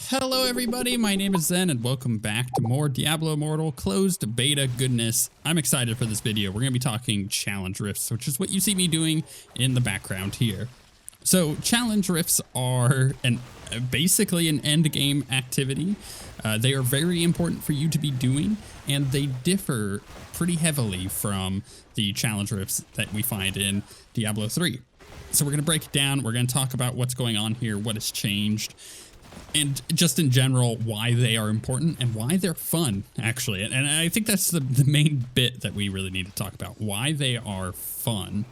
Hello everybody, my name is Zen and welcome back to more Diablo Immortal closed beta goodness. I'm excited for this video. We're going to be talking challenge rifts, which is what you see me doing in the background here. So challenge rifts are basically an end game activity. They are very important for you to be doing, and they differ pretty heavily from the challenge rifts that we find in Diablo 3. So we're going to break it down. We're going to talk about what's going on here, what has changed, and just in general, why they are important and why they're fun, actually. And I think that's the main bit that we really need to talk about, why they are fun.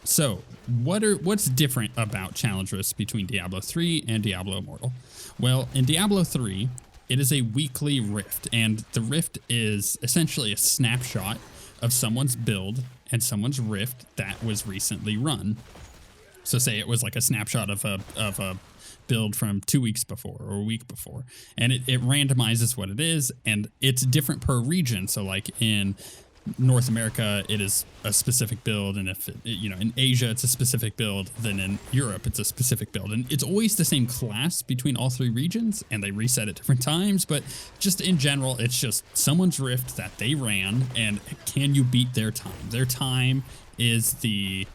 So what's different about challenge rifts between Diablo 3 and Diablo Immortal? Well, in Diablo 3, it is a weekly rift, and the rift is essentially a snapshot of someone's build and someone's rift that was recently run. So say it was like a snapshot of a build from 2 weeks before or a week before, and it randomizes what it is, and it's different per region. So like in North America, it is a specific build, and if in Asia it's a specific build, then in Europe it's a specific build, and it's always the same class between all three regions, and they reset at different times. But just in general, it's just someone's rift that they ran, and can you beat their time? Their time is the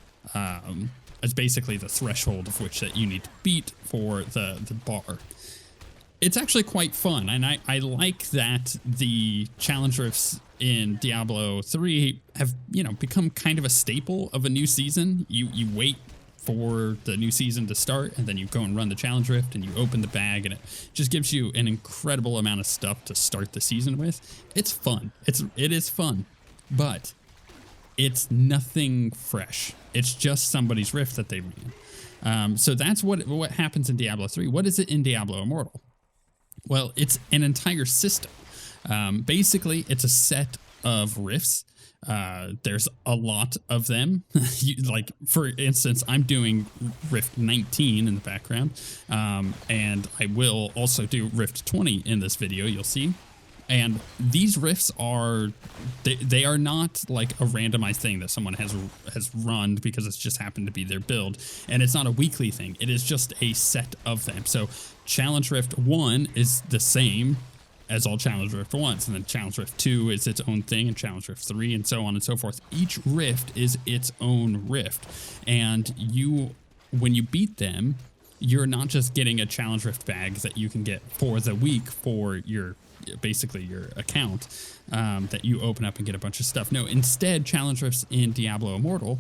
is basically the threshold of which that you need to beat for the bar. It's actually quite fun, and I like that the challenge rifts in Diablo 3 have become kind of a staple of a new season. You wait for the new season to start, and then you go and run the challenge rift, and you open the bag, and it just gives you an incredible amount of stuff to start the season with. It's fun. It is fun, but it's nothing fresh. It's just somebody's rift that they ran. So that's what happens in Diablo 3. What is it in Diablo Immortal? Well, it's an entire system. Basically, it's a set of rifts. There's a lot of them. Like, for instance, I'm doing Rift 19 in the background, and I will also do Rift 20 in this video, you'll see. And these rifts are, they are not like a randomized thing that someone has run because it's just happened to be their build. And it's not a weekly thing. It is just a set of them. So Challenge Rift 1 is the same as all Challenge Rift 1s. And then Challenge Rift 2 is its own thing, and Challenge Rift 3, and so on and so forth. Each rift is its own rift. And when you beat them, you're not just getting a Challenge Rift bag that you can get for the week for basically your account, that you open up and get a bunch of stuff. No, instead, challenge rifts in Diablo Immortal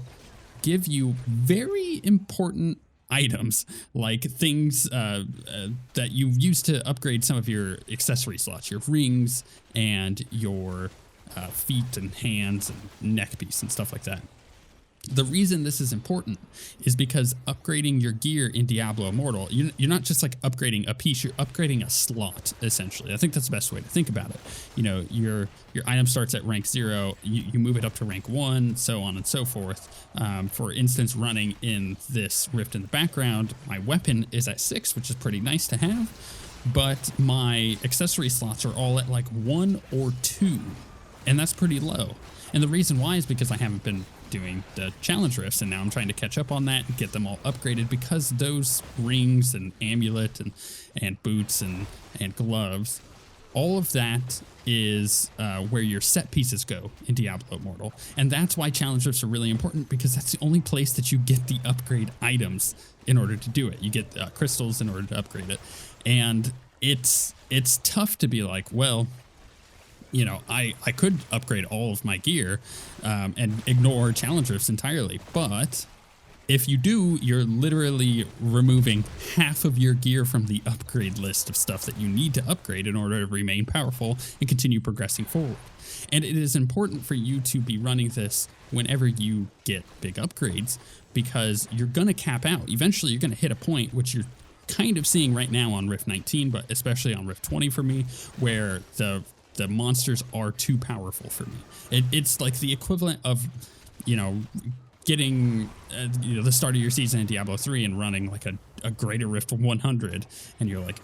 give you very important items, like things that you use to upgrade some of your accessory slots, your rings and your feet and hands and neck piece and stuff like that. The reason this is important is because upgrading your gear in Diablo Immortal, you're not just like upgrading a piece, you're upgrading a slot, essentially. I think that's the best way to think about it. Your item starts at rank 0, you move it up to rank 1, so on and so forth. For instance, running in this rift in the background, my weapon is at 6, which is pretty nice to have, but my accessory slots are all at like 1 or 2, and that's pretty low. And the reason why is because I haven't been doing the challenge rifts, and now I'm trying to catch up on that and get them all upgraded, because those rings and amulet and boots and gloves, all of that is where your set pieces go in Diablo Immortal. And that's why challenge rifts are really important, because that's the only place that you get the upgrade items in order to do it. You get crystals in order to upgrade it. And it's tough to be like, well, I could upgrade all of my gear and ignore challenge rifts entirely, but if you do, you're literally removing half of your gear from the upgrade list of stuff that you need to upgrade in order to remain powerful and continue progressing forward. And it is important for you to be running this whenever you get big upgrades, because you're going to cap out. Eventually, you're going to hit a point, which you're kind of seeing right now on Rift 19, but especially on Rift 20 for me, where the monsters are too powerful for me. It's like the equivalent of, getting the start of your season in Diablo 3 and running like a greater rift 100, and you're like,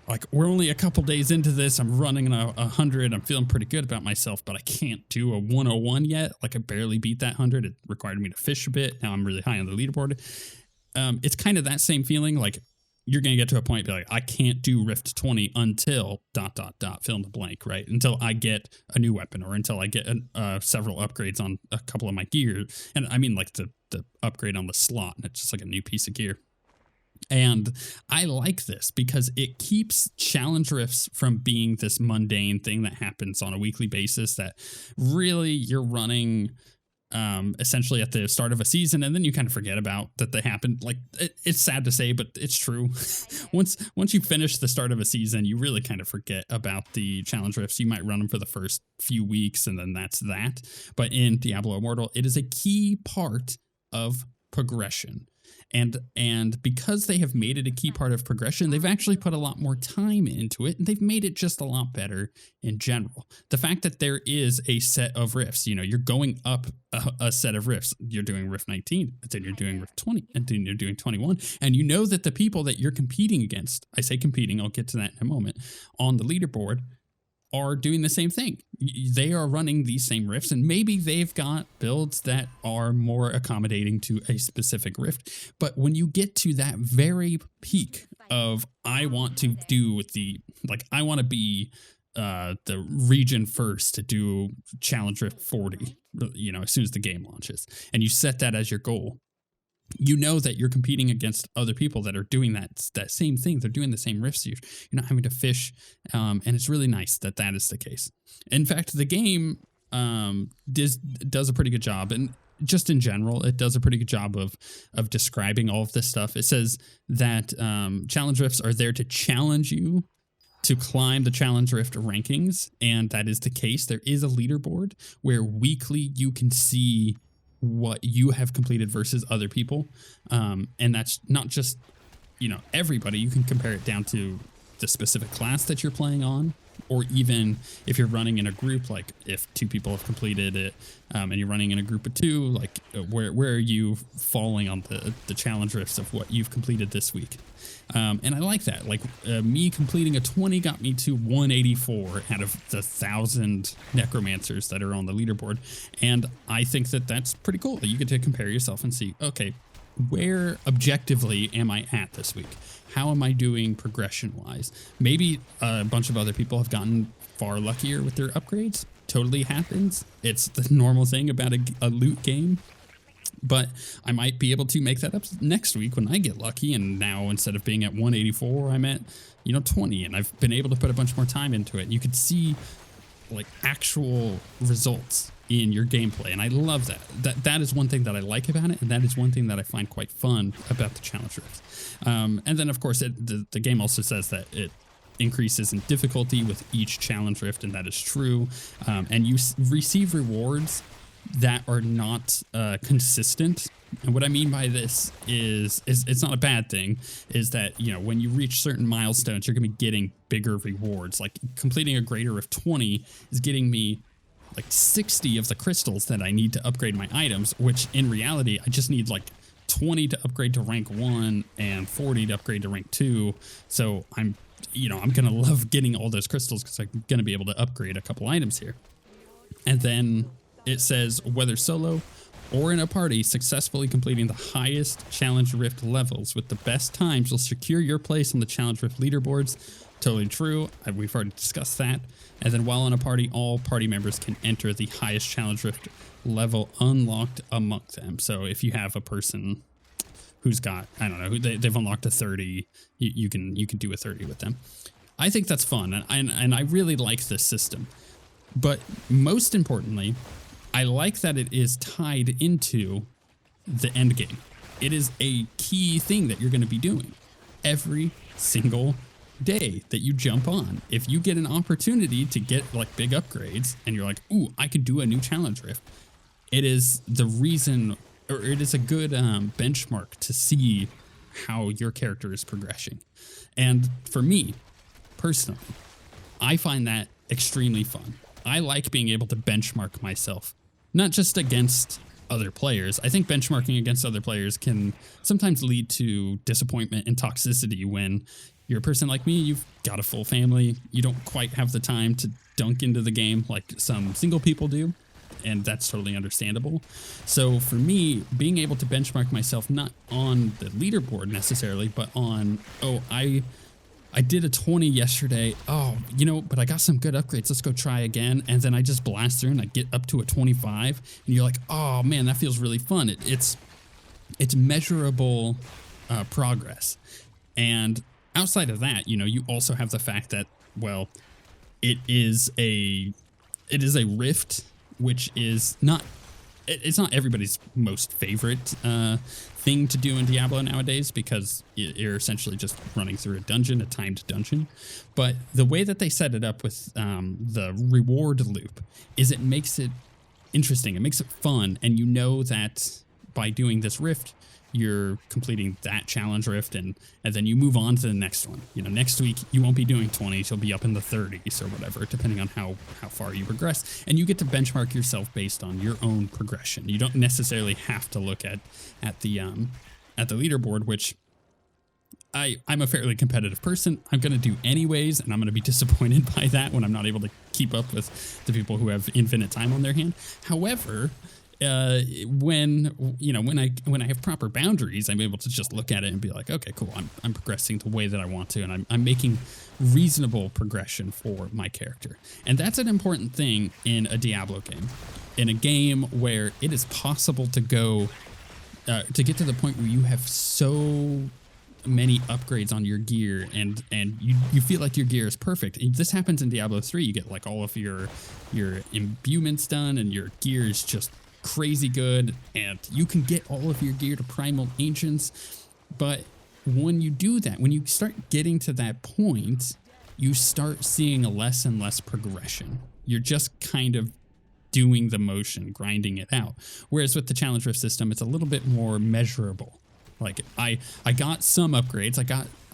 like, we're only a couple days into this, I'm running a 100, I'm feeling pretty good about myself, but I can't do a 101 yet. Like, I barely beat that 100. It required me to fish a bit. Now I'm really high on the leaderboard. It's kind of that same feeling. Like, you're going to get to a point be like, I can't do Rift 20 until ... fill in the blank, right? Until I get a new weapon or until I get several upgrades on a couple of my gear. And I mean like the upgrade on the slot, and it's just like a new piece of gear. And I like this because it keeps challenge rifts from being this mundane thing that happens on a weekly basis that really you're running essentially at the start of a season, and then you kind of forget about that they happened. Like it's sad to say, but it's true. once you finish the start of a season, you really kind of forget about the challenge rifts. You might run them for the first few weeks, and then that's that. But in Diablo Immortal, it is a key part of progression. And because they have made it a key part of progression, they've actually put a lot more time into it, and they've made it just a lot better in general. The fact that there is a set of rifts, you know, you're going up a set of rifts. You're doing Rift 19, and then you're doing Rift 20, and then you're doing 21. And you know that the people that you're competing against, I say competing, I'll get to that in a moment, on the leaderboard are doing the same thing. They are running these same rifts, and maybe they've got builds that are more accommodating to a specific rift. But when you get to that very peak of, I want to do with the, like, I want to be the region first to do Challenge Rift 40, you know, as soon as the game launches, and you set that as your goal, you know that you're competing against other people that are doing that same thing. They're doing the same rifts. You're not having to fish, and it's really nice that is the case. In fact, the game does a pretty good job, and just in general, it does a pretty good job of describing all of this stuff. It says that challenge rifts are there to challenge you to climb the challenge rift rankings, and that is the case. There is a leaderboard where weekly you can see what you have completed versus other people, and that's not just, you know, everybody. You can compare it down to the specific class that you're playing on, or even if you're running in a group, like if 2 people have completed it, and you're running in a group of 2, like where are you falling on the challenge rifts of what you've completed this week. And I like that. Like me completing a 20 got me to 184 out of the 1,000 necromancers that are on the leaderboard. And I think that that's pretty cool that you get to compare yourself and see, okay, where objectively am I at this week? How am I doing progression wise? Maybe a bunch of other people have gotten far luckier with their upgrades. Totally happens. It's the normal thing about a loot game. But I might be able to make that up next week when I get lucky. And now instead of being at 184, I'm at, 20. And I've been able to put a bunch more time into it. You could see like actual results in your gameplay. And I love that. That is one thing that I like about it. And that is one thing that I find quite fun about the challenge rifts. And then, of course, the game also says that it increases in difficulty with each challenge rift. And that is true. And you receive rewards that are not consistent. And what I mean by this is it's not a bad thing, is that, when you reach certain milestones, you're going to be getting bigger rewards. Like completing a greater of 20 is getting me like 60 of the crystals that I need to upgrade my items, which in reality, I just need like 20 to upgrade to rank 1 and 40 to upgrade to rank 2. So I'm going to love getting all those crystals because I'm going to be able to upgrade a couple items here. And then it says whether solo or in a party, successfully completing the highest challenge rift levels with the best times will secure your place on the challenge rift leaderboards. Totally true. We've already discussed that. And then while in a party, all party members can enter the highest challenge rift level unlocked among them. So if you have a person who's got, I don't know, they've unlocked a 30, you can do a 30 with them. I think that's fun. And I really like this system. But most importantly, I like that it is tied into the end game. It is a key thing that you're going to be doing every single day that you jump on. If you get an opportunity to get like big upgrades and you're like, ooh, I could do a new challenge rift, it is the reason, or it is a good benchmark to see how your character is progressing. And for me personally, I find that extremely fun. I like being able to benchmark myself, not just against other players. I think benchmarking against other players can sometimes lead to disappointment and toxicity when you're a person like me, you've got a full family, you don't quite have the time to dunk into the game like some single people do. and that's totally understandable. So for me, being able to benchmark myself not on the leaderboard necessarily, but on, oh, I did a 20 yesterday. Oh, you know, but I got some good upgrades. Let's go try again. And then I just blast through and I get up to a 25 and you're like, oh man, that feels really fun. It's measurable progress. And outside of that, you know, you also have the fact that, well, it is a rift, which is not, it's not everybody's most favorite thing to do in Diablo nowadays, because you're essentially just running through a dungeon, a timed dungeon. But the way that they set it up with the reward loop is it makes it interesting. It makes it fun. And you know that by doing this rift, you're completing that challenge rift, and then you move on to the next one. You know, next week you won't be doing 20s, you'll be up in the 30s or whatever, depending on how far you progress. And you get to benchmark yourself based on your own progression. You don't necessarily have to look at the leaderboard, which I'm a fairly competitive person. I'm going to do anyways, and I'm going to be disappointed by that when I'm not able to keep up with the people who have infinite time on their hand. However, when I have proper boundaries, I'm able to just look at it and be like, okay, cool. I'm progressing the way that I want to, and I'm making reasonable progression for my character. And that's an important thing in a Diablo game, in a game where it is possible to go, to get to the point where you have so many upgrades on your gear and you feel like your gear is perfect. And this happens in Diablo 3. You get like all of your imbuements done and your gear is just crazy good, and you can get all of your gear to primal ancients. But when you do that, when you start getting to that point, you start seeing a less and less progression. You're just kind of doing the motion, grinding it out. Whereas with the challenge rift system, it's a little bit more measurable. Like I got some upgrades.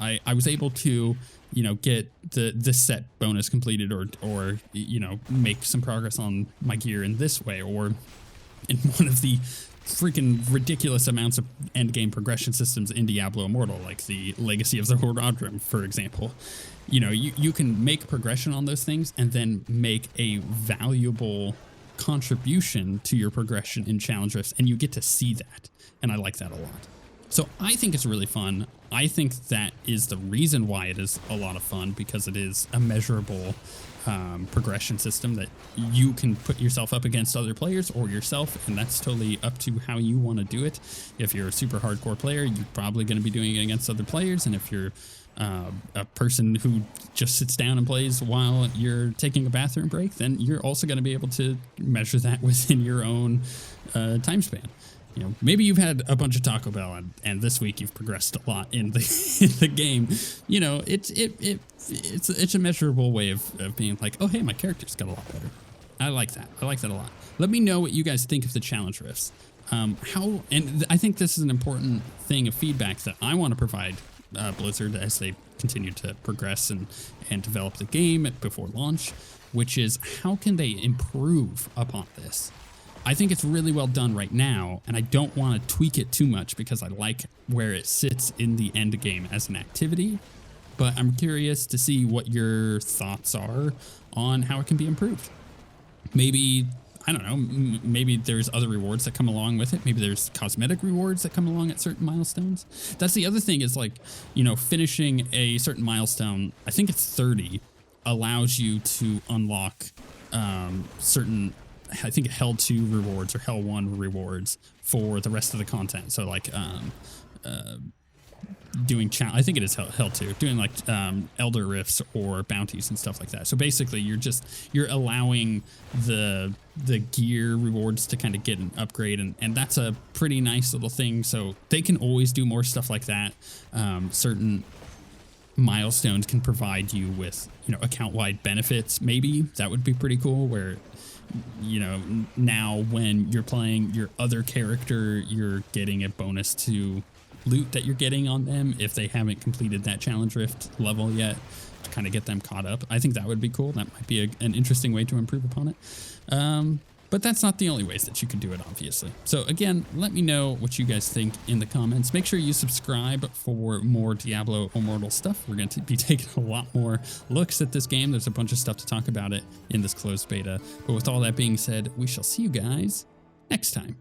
I was able to, you know, get this set bonus completed, or you know, make some progress on my gear in this way, or in one of the freaking ridiculous amounts of endgame progression systems in Diablo Immortal, like the Legacy of the Horadrim, for example. You know, you can make progression on those things and then make a valuable contribution to your progression in challenge rifts, and you get to see that, and I like that a lot. So I think it's really fun. I think that is the reason why it is a lot of fun, because it is a measurable progression system that you can put yourself up against other players or yourself, and that's totally up to how you want to do it. If you're a super hardcore player, you're probably going to be doing it against other players, and if you're a person who just sits down and plays while you're taking a bathroom break, then you're also going to be able to measure that within your own time span. You know, maybe you've had a bunch of Taco Bell and this week you've progressed a lot in the game. You know, it's a measurable way of being like, oh, hey, my character's got a lot better. I like that. I like that a lot. Let me know what you guys think of the challenge rifts. And I think this is an important thing of feedback that I want to provide Blizzard as they continue to progress and develop the game before launch, which is how can they improve upon this? I think it's really well done right now, and I don't want to tweak it too much because I like where it sits in the end game as an activity, but I'm curious to see what your thoughts are on how it can be improved. Maybe, I don't know, maybe there's other rewards that come along with it. Maybe there's cosmetic rewards that come along at certain milestones. That's the other thing is, like, you know, finishing a certain milestone, I think it's 30, allows you to unlock certain, I think Hell 2 rewards or Hell 1 rewards for the rest of the content. So like doing I think it is Hell 2, doing like Elder Rifts or bounties and stuff like that. So basically you're allowing the gear rewards to kind of get an upgrade, and that's a pretty nice little thing. So they can always do more stuff like that. Certain milestones can provide you with, you know, account-wide benefits. Maybe that would be pretty cool, where, you know, now when you're playing your other character, you're getting a bonus to loot that you're getting on them if they haven't completed that challenge rift level yet, to kind of get them caught up. I think that would be cool. That might be an interesting way to improve upon it. But that's not the only ways that you can do it, obviously. So again, let me know what you guys think in the comments. Make sure you subscribe for more Diablo Immortal stuff. We're going to be taking a lot more looks at this game. There's a bunch of stuff to talk about it in this closed beta. But with all that being said, we shall see you guys next time.